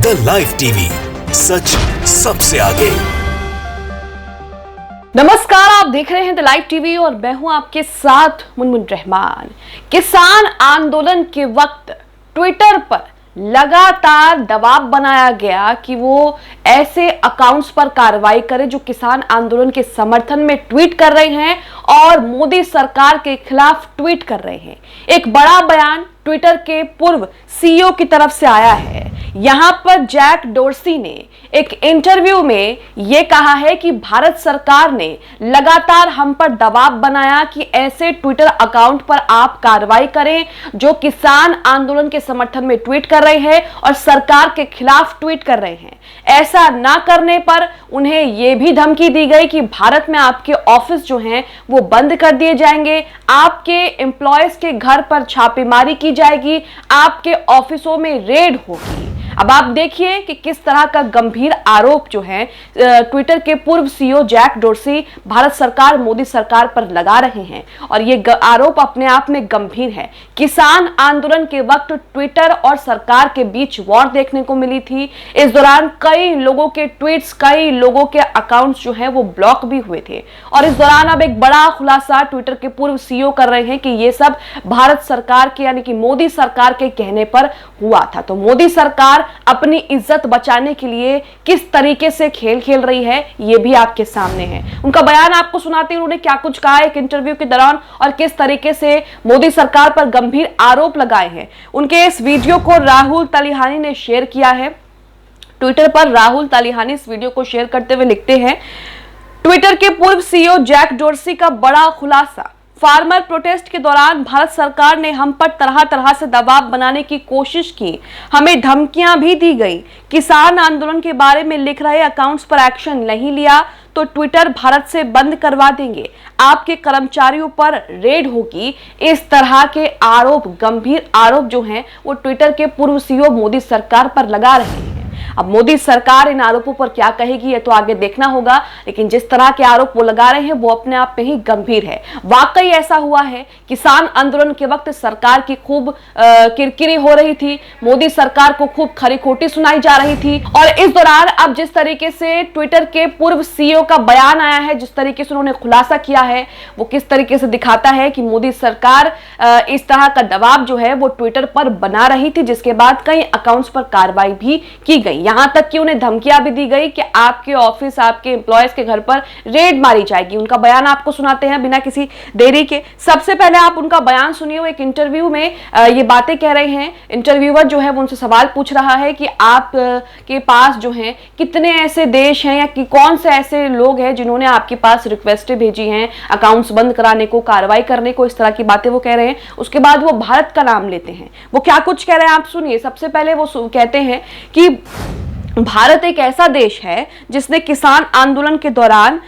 The live TV, सच सबसे आगे। नमस्कार, आप देख रहे हैं द लाइव टीवी और मैं हूं आपके साथ मुनमुन रहमान। किसान आंदोलन के वक्त ट्विटर पर लगातार दबाव बनाया गया कि वो ऐसे अकाउंट्स पर कार्रवाई करे जो किसान आंदोलन के समर्थन में ट्वीट कर रहे हैं और मोदी सरकार के खिलाफ ट्वीट कर रहे हैं। एक बड़ा बयान ट्विटर के पूर्व सीईओ की तरफ से आया है। यहां पर जैक डोर्सी ने एक इंटरव्यू में यह कहा है कि भारत सरकार ने लगातार हम पर दबाव बनाया कि ऐसे ट्विटर अकाउंट पर आप कार्रवाई करें जो किसान आंदोलन के समर्थन में ट्वीट कर रहे हैं और सरकार के खिलाफ ट्वीट कर रहे हैं। ऐसा ना करने पर उन्हें यह भी धमकी दी गई कि भारत में आपके ऑफिस जो हैं वो बंद कर दिए जाएंगे, आपके एम्प्लॉयज के घर पर छापेमारी की जाएगी, आपके ऑफिसों में रेड होगी। अब आप देखिए कि किस तरह का गंभीर आरोप जो है ट्विटर के पूर्व सीईओ जैक डोर्सी भारत सरकार मोदी सरकार पर लगा रहे हैं और ये आरोप अपने आप में गंभीर है। किसान आंदोलन के वक्त ट्विटर और सरकार के बीच वॉर देखने को मिली थी। इस दौरान कई लोगों के ट्वीट्स, कई लोगों के अकाउंट्स जो हैं वो ब्लॉक भी हुए थे और इस दौरान अब एक बड़ा खुलासा ट्विटर के पूर्व सीईओ कर रहे हैं कि ये सब भारत सरकार के यानी कि मोदी सरकार के कहने पर हुआ था। तो मोदी सरकार अपनी इज्जत बचाने के लिए किस तरीके से खेल खेल रही है ये भी आपके सामने है। उनका बयान आपको सुनाते हैं उन्होंने क्या कुछ कहा एक इंटरव्यू के दौरान और किस तरीके से मोदी सरकार पर गंभीर आरोप लगाए हैं। उनके इस वीडियो को राहुल तलिहानी ने शेयर किया है। ट्विटर पर राहुल तलिहानी इस वीडियो को शेयर करते हुए लिखते हैं, ट्विटर के पूर्व सीईओ जैक डोर्सी का बड़ा खुलासा। फार्मर प्रोटेस्ट के दौरान भारत सरकार ने हम पर तरह तरह से दबाव बनाने की कोशिश की, हमें धमकियां भी दी गई। किसान आंदोलन के बारे में लिख रहे अकाउंट्स पर एक्शन नहीं लिया तो ट्विटर भारत से बंद करवा देंगे, आपके कर्मचारियों पर रेड होगी। इस तरह के आरोप, गंभीर आरोप जो हैं वो ट्विटर के पूर्व सीईओ मोदी सरकार पर लगा रहे हैं। अब मोदी सरकार इन आरोपों पर क्या कहेगी ये तो आगे देखना होगा, लेकिन जिस तरह के आरोप वो लगा रहे हैं वो अपने आप में ही गंभीर है। वाकई ऐसा हुआ है, किसान आंदोलन के वक्त सरकार की खूब किरकिरी हो रही थी, मोदी सरकार को खूब खरी खोटी सुनाई जा रही थी और इस दौरान अब जिस तरीके से ट्विटर के पूर्व सीईओ का बयान आया है, जिस तरीके से उन्होंने खुलासा किया है, वो किस तरीके से दिखाता है कि मोदी सरकार इस तरह का दबाव जो है वो ट्विटर पर बना रही थी, जिसके बाद कई अकाउंट्स पर कार्रवाई भी की गई। यहां तक कि उन्हें धमकियां भी दी गई कि आपके ऑफिस, आपके एम्प्लॉयज के घर पर रेड मारी जाएगी। उनका बयान आपको सुनाते हैं बिना किसी देरी के। सबसे पहले आप उनका बयान सुनिए। वो एक इंटरव्यू में ये बातें कह रहे हैं। इंटरव्यूअर जो है वो उनसे सवाल पूछ रहा है कि आप के पास जो है कितने ऐसे देश हैं या कि कौन से ऐसे लोग हैं जिन्होंने आपके पास रिक्वेस्टें भेजी हैं अकाउंट्स बंद कराने को, कार्रवाई करने को, इस तरह की बातें वो कह रहे हैं। उसके बाद वो भारत का नाम लेते हैं। वो क्या कुछ कह रहे हैं आप सुनिए। सबसे पहले वो कहते हैं कि भारत एक ऐसा देश है जिसने किसान आंदोलन के दौरान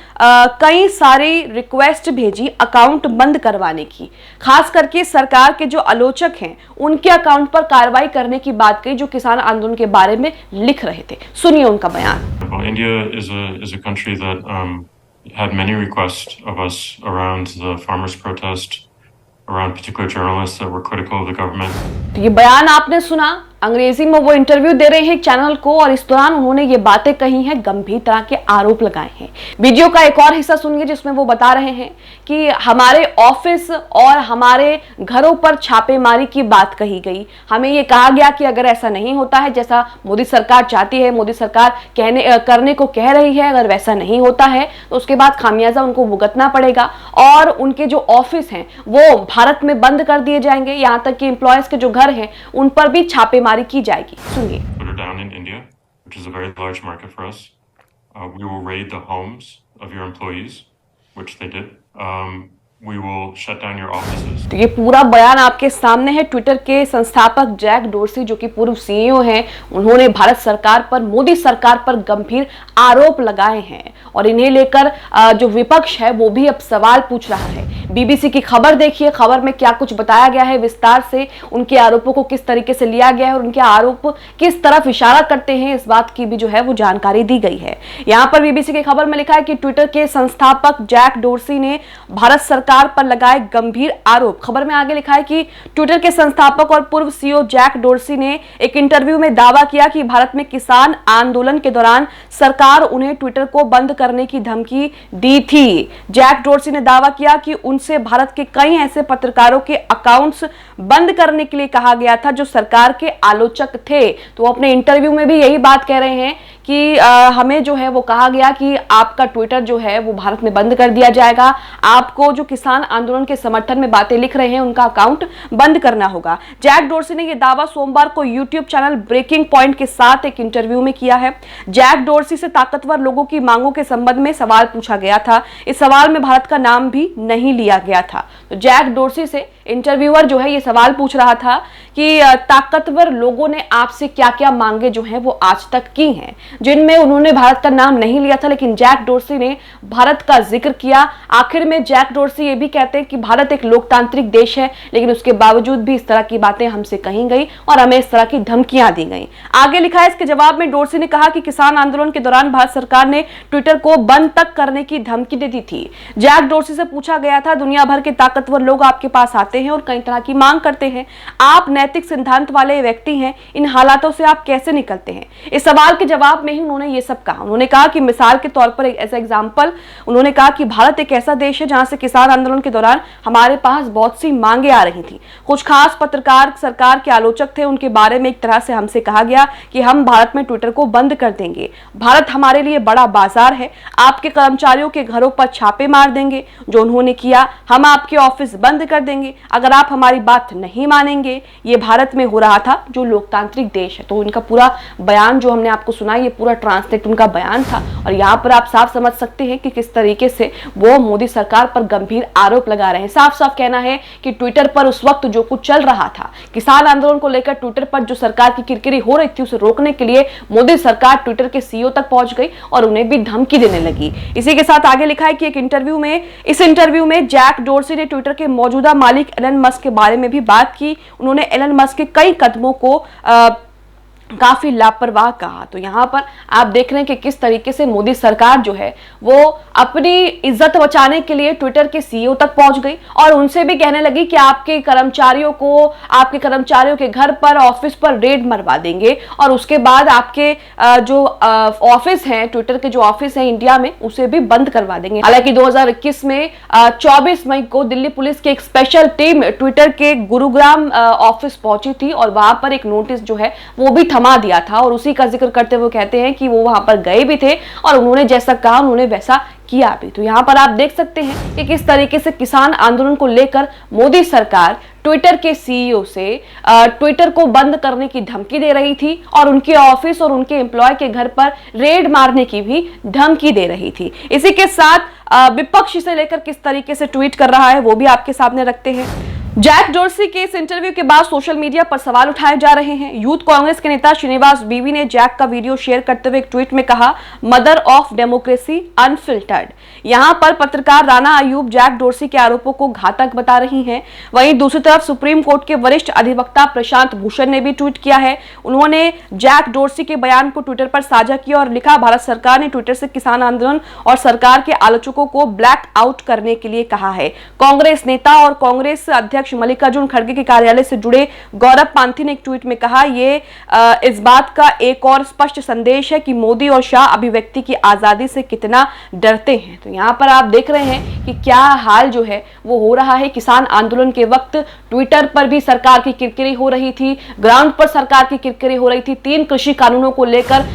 कई सारी रिक्वेस्ट भेजी अकाउंट बंद करवाने की, खास करके सरकार के जो आलोचक हैं उनके अकाउंट पर कार्रवाई करने की बात कही जो किसान आंदोलन के बारे में लिख रहे थे। सुनिए उनका बयान। India is a country that had many requests of us around the farmers' protest, around particular journalists that were critical of the government. ये बयान आपने सुना, अंग्रेजी में वो इंटरव्यू दे रहे हैं एक चैनल को और इस दौरान उन्होंने ये बातें कही हैं, गंभीर तरह के आरोप लगाए हैं। वीडियो का एक और हिस्सा सुनिए जिसमें वो बता रहे हैं कि हमारे ऑफिस और हमारे घरों पर छापेमारी की बात कही गई। हमें ये कहा गया कि अगर ऐसा नहीं होता है जैसा मोदी सरकार चाहती है, मोदी सरकार करने को कह रही है, अगर वैसा नहीं होता है तो उसके बाद खामियाजा उनको भुगतना पड़ेगा और उनके जो ऑफिस हैं वो भारत में बंद कर दिए जाएंगे। यहाँ तक कि एम्प्लॉयज के जो घर हैं उन पर भी छापेमारी की जाएगी। सुनिए। Down in India, which is a very large market for us, we will raid the homes of your employees, which they did. We will shut down your offices. तो ये पूरा बयान आपके सामने है। ट्विटर के संस्थापक जैक डोर्सी जो कि पूर्व सीईओ हैं, उन्होंने भारत सरकार पर, मोदी सरकार पर गंभीर आरोप लगाए हैं और इन्हें लेकर जो विपक्ष है वो भी अब सवाल पूछ रहा है। बीबीसी की खबर देखिए, खबर में क्या कुछ बताया गया है विस्तार से, उनके आरोपों को किस तरीके से लिया गया है और उनके आरोप किस तरफ इशारा करते हैं, इस बात की भी जो है वो जानकारी दी गई है। यहाँ पर बीबीसी की खबर में लिखा है कि ट्विटर के संस्थापक जैक डोर्सी ने भारत सरकार सरकार पर लगाए गंभीर आरोप। खबर में आगे लिखा है कि ट्विटर के संस्थापक और पूर्व सीईओ जैक डोर्सी ने एक इंटरव्यू में दावा किया कि भारत में किसान आंदोलन के दौरान सरकार उन्हें ट्विटर को बंद करने की धमकी दी थी। जैक डोर्सी ने दावा किया कि उनसे भारत के कई ऐसे पत्रकारों के अकाउंट्स बंद करने के लिए कहा गया था जो सरकार के आलोचक थे। तो अपने इंटरव्यू में भी यही बात कह रहे हैं कि हमें जो है वो कहा गया कि आपका ट्विटर जो है वो भारत में बंद कर दिया जाएगा, आपको जो किसान आंदोलन के समर्थन में बातें लिख रहे हैं उनका अकाउंट बंद करना होगा। जैक डोर्सी ने यह दावा सोमवार को यूट्यूब चैनल ब्रेकिंग पॉइंट के साथ एक इंटरव्यू में किया है। जैक डोर्सी से ताकतवर लोगों की मांगों के संबंध में सवाल पूछा गया था। इस सवाल में भारत का नाम भी नहीं लिया गया था। तो जैक डोर्सी से इंटरव्यूअर जो है ये सवाल पूछ रहा था कि ताकतवर लोगों ने आपसे क्या क्या मांगे जो हैं वो आज तक की हैं, जिनमें उन्होंने भारत का नाम नहीं लिया था, लेकिन जैक डोर्सी ने भारत का जिक्र किया। आखिर में जैक डोर्सी ये भी कहते हैं कि भारत एक लोकतांत्रिक देश है, लेकिन उसके बावजूद भी इस तरह की बातें हमसे कही गई और हमें इस तरह की धमकियां दी गई। आगे लिखा है, इसके जवाब में डोर्सी ने कहा कि किसान आंदोलन के दौरान भारत सरकार ने ट्विटर को बंद तक करने की धमकी दे दी थी। जैक डोर्सी से पूछा गया था, दुनिया भर के ताकतवर लोग आपके पास आते हैं और कई तरह की मांग करते हैं, आप नैतिक सिद्धांत वाले व्यक्ति हैं, इन हालातों से आप कैसे निकलते हैं? इस सवाल के जवाब में ही उन्होंने ये सब कहा। उन्होंने कहा कि मिसाल के तौर पर एक ऐसा एग्जाम्पल, उन्होंने कहा कि भारत एक ऐसा देश है जहां से किसान आंदोलन के दौरान हमारे पास बहुत सी मांगे आ रही थी। कुछ खास पत्रकार सरकार के आलोचक थे, उनके बारे में एक तरह से हमसे कहा गया कि हम भारत में ट्विटर को बंद कर देंगे, भारत हमारे लिए बड़ा बाजार है, आपके कर्मचारियों के घरों पर छापे मार देंगे, जो उन्होंने किया, हम आपके ऑफिस बंद कर देंगे अगर आप हमारी बात नहीं मानेंगे। ये भारत में हो रहा था जो लोकतांत्रिक देश है। तो इनका पूरा बयान जो हमने आपको सुना, ये पूरा ट्रांसलेट उनका बयान था और यहाँ पर आप साफ समझ सकते हैं कि किस तरीके से वो मोदी सरकार पर गंभीर आरोप लगा रहे हैं। साफ साफ कहना है कि ट्विटर पर उस वक्त जो कुछ चल रहा था, किसान आंदोलन को लेकर ट्विटर पर जो सरकार की किरकिरी हो रही थी, उसे रोकने के लिए मोदी सरकार ट्विटर के सीईओ तक पहुंच गई और उन्हें भी धमकी देने लगी। इसी के साथ आगे लिखा है कि इस इंटरव्यू में जैक डोर्सी ने ट्विटर के मौजूदा मालिक एलन मस्क के बारे में भी बात की। उन्होंने एलन मस्क के कई कदमों को काफी लापरवाह कहा। तो यहाँ पर आप देख रहे हैं कि किस तरीके से मोदी सरकार जो है वो अपनी इज्जत बचाने के लिए ट्विटर के सीईओ तक पहुंच गई और उनसे भी कहने लगी कि आपके कर्मचारियों के घर पर, ऑफिस पर रेड मरवा देंगे और उसके बाद आपके जो ऑफिस हैं, ट्विटर के जो ऑफिस हैं इंडिया में, उसे भी बंद करवा देंगे। हालांकि 2021 में 24 मई को दिल्ली पुलिस की एक स्पेशल टीम ट्विटर के गुरुग्राम ऑफिस पहुंची थी और वहां पर एक नोटिस जो है वो भी थमा दिया था और उसी का जिक्र करते हुए कहते हैं कि वो वहां पर गए भी थे और उन्होंने जैसा कहा उन्होंने वैसा किया भी। तो यहाँ पर आप देख सकते हैं कि किस तरीके से किसान आंदोलन को लेकर मोदी सरकार ट्विटर के सीईओ से ट्विटर को बंद करने की धमकी दे रही थी और उनके ऑफिस और उनके एम्प्लॉय के घर पर रेड मारने की भी धमकी दे रही थी। इसी के साथ विपक्ष से लेकर किस तरीके से ट्वीट कर रहा है वो भी आपके सामने रखते हैं। जैक डोर्सी के इस इंटरव्यू के बाद सोशल मीडिया पर सवाल उठाए जा रहे हैं। यूथ कांग्रेस के नेता श्रीनिवास बीवी ने जैक का वीडियो शेयर करते हुए एक ट्वीट में कहा, मदर ऑफ डेमोक्रेसी अनफिल्टर्ड। यहां पर पत्रकार राना अयूब जैक डोर्सी के आरोपों को घातक बता रही हैं। वहीं दूसरी तरफ सुप्रीम कोर्ट के वरिष्ठ अधिवक्ता प्रशांत भूषण ने भी ट्वीट किया है। उन्होंने जैक डोर्सी के बयान को ट्विटर पर साझा किया और लिखा, भारत सरकार ने ट्विटर से किसान आंदोलन और सरकार के आलोचकों को ब्लैक आउट करने के लिए कहा है। कांग्रेस नेता और कांग्रेस अध्यक्ष मल्लिकार्जुन खड़गे के कार्यालय से जुड़े गौरव पांथी ने एक ट्वीट में कहा, ये इस बात का एक और स्पष्ट संदेश है कि मोदी और शाह अभिव्यक्ति की आजादी से कितना डरते हैं। तो यहाँ पर आप देख रहे हैं कि क्या हाल जो है वो हो रहा है। किसान आंदोलन के वक्त ट्विटर पर भी सरकार की किरकिरी हो रही थी, ग्राउंड पर सरकार की किरकिरी हो रही थी। 3 कृषि कानूनों को लेकर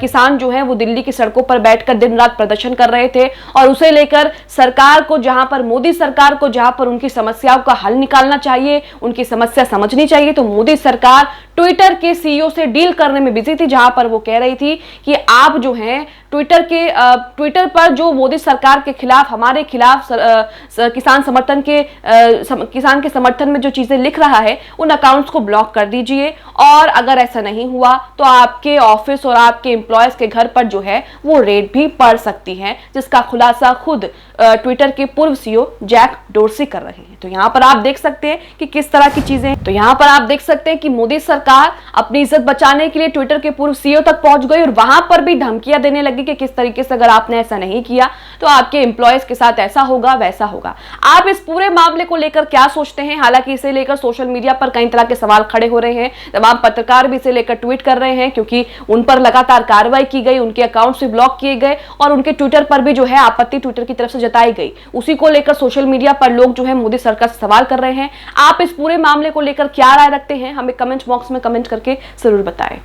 किसान जो है वो दिल्ली की सड़कों पर बैठकर दिन रात प्रदर्शन कर रहे थे और उसे लेकर सरकार को, जहां पर मोदी सरकार को जहां पर उनकी समस्याओं का हल निकालना चाहिए, उनकी समस्या समझनी चाहिए, तो मोदी सरकार ट्विटर के सीईओ से डील करने में बिजी थी, जहां पर वो कह रही थी कि आप जो हैं ट्विटर पर जो मोदी सरकार के खिलाफ, हमारे खिलाफ किसान के समर्थन में जो चीजें लिख रहा है उन अकाउंट्स को ब्लॉक कर दीजिए और अगर ऐसा नहीं हुआ तो आपके ऑफिस और आपके एम्प्लॉयज के घर पर जो है वो रेड भी पड़ सकती है, जिसका खुलासा खुद ट्विटर के पूर्व सीईओ जैक डोर्सी कर रहे हैं। तो यहाँ पर आप देख सकते हैं कि किस तरह की चीजें हैं। तो यहाँ पर आप देख सकते हैं कि मोदी सरकार अपनी इज्जत बचाने के लिए ट्विटर के पूर्व सीईओ तक पहुंच गई और वहां पर भी धमकियां देने लगी कि किस तरीके से अगर आपने ऐसा नहीं किया तो आपके एम्प्लॉयज के साथ ऐसा होगा वैसा होगा। आप इस पूरे मामले को लेकर क्या सोचते हैं? हालांकि इसे लेकर सोशल मीडिया पर कई तरह के सवाल खड़े हो रहे हैं, तमाम पत्रकार भी इसे लेकर ट्वीट कर रहे हैं क्योंकि उन पर लगातार कार्रवाई की गई, उनके अकाउंट्स भी ब्लॉक किए गए और उनके ट्विटर पर भी जो है आपत्ति ट्विटर की तरफ से जताई गई। उसी को लेकर सोशल मीडिया पर लोग जो है मोदी सरकार से सवाल कर रहे हैं। आप इस पूरे मामले को लेकर क्या राय रखते हैं? हमें कमेंट बॉक्स में कमेंट करके जरूर बताएं।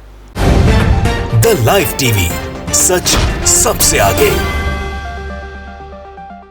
द लाइव टीवी, सच सबसे आगे।